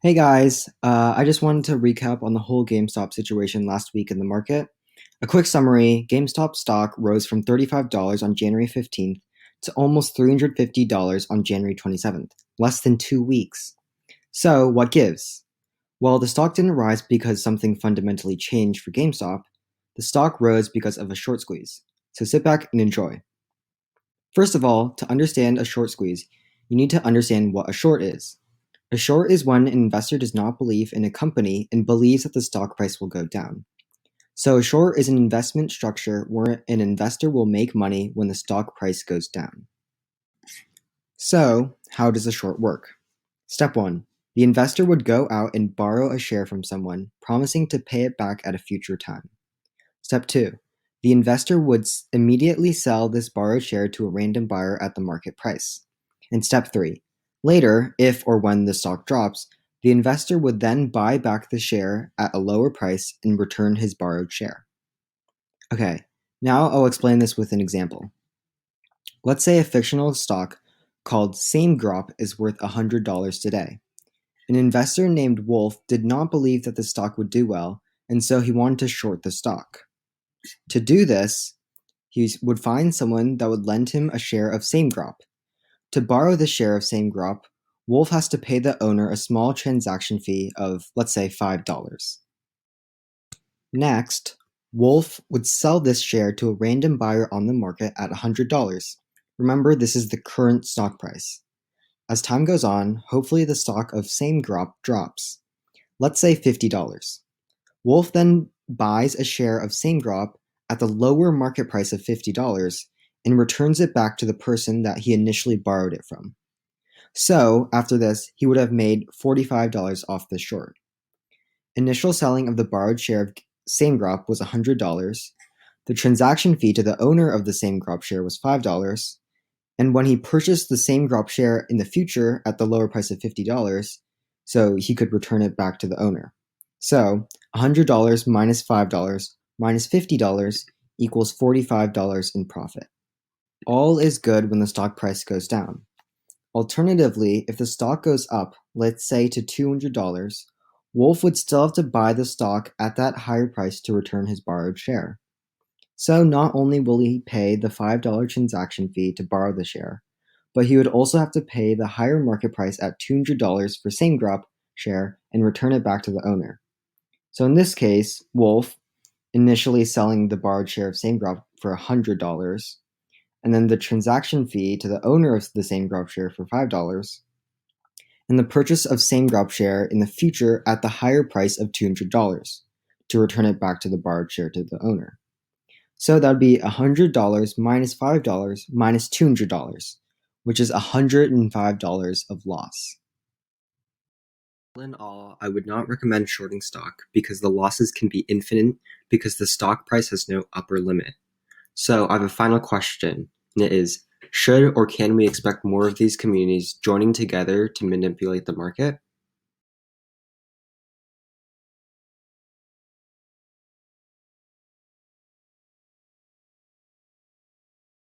Hey guys, I just wanted to recap on the whole GameStop situation last week in the market. A quick summary: GameStop stock rose from $35 on January 15th to almost $350 on January 27th, less than 2 weeks. So, what gives? Well, the stock didn't rise because something fundamentally changed for GameStop. The stock rose because of a short squeeze. So, sit back and enjoy. First of all, to understand a short squeeze, you need to understand what a short is. A short is when an investor does not believe in a company and believes that the stock price will go down. So a short is an investment structure where an investor will make money when the stock price goes down. So, how does a short work? Step 1. The investor would go out and borrow a share from someone, promising to pay it back at a future time. Step 2. The investor would immediately sell this borrowed share to a random buyer at the market price. And step 3. Later, if or when the stock drops, the investor would then buy back the share at a lower price and return his borrowed share. Okay, now I'll explain this with an example. Let's say a fictional stock called SameGrop is worth $100 today. An investor named Wolf did not believe that the stock would do well, and so he wanted to short the stock. To do this, he would find someone that would lend him a share of SameGrop. To borrow the share of SameGrop, Wolf has to pay the owner a small transaction fee of, let's say, $5. Next, Wolf would sell this share to a random buyer on the market at $100. Remember, this is the current stock price. As time goes on, hopefully the stock of SameGrop drops. Let's say $50. Wolf then buys a share of SameGrop at the lower market price of $50 and returns it back to the person that he initially borrowed it from. So, after this, he would have made $45 off the short. Initial selling of the borrowed share of SameGrop was $100. The transaction fee to the owner of the SameGrop share was $5. And when he purchased the SameGrop share in the future at the lower price of $50, so he could return it back to the owner. So, $100 minus $5 minus $50 equals $45 in profit. All is good when the stock price goes down. Alternatively, if the stock goes up, let's say to $200, Wolf would still have to buy the stock at that higher price to return his borrowed share. So not only will he pay the $5 transaction fee to borrow the share, but he would also have to pay the higher market price at $200 for SameGrop share and return it back to the owner. So in this case, Wolf, initially selling the borrowed share of SameGrop for $100, and then the transaction fee to the owner of the SameGrop share for $5, and the purchase of SameGrop share in the future at the higher price of $200 to return it back to the borrowed share to the owner. So that would be $100 minus $5 minus $200, which is $105 of loss. All in all, I would not recommend shorting stock because the losses can be infinite because the stock price has no upper limit. So I have a final question, and it is, should or can we expect more of these communities joining together to manipulate the market?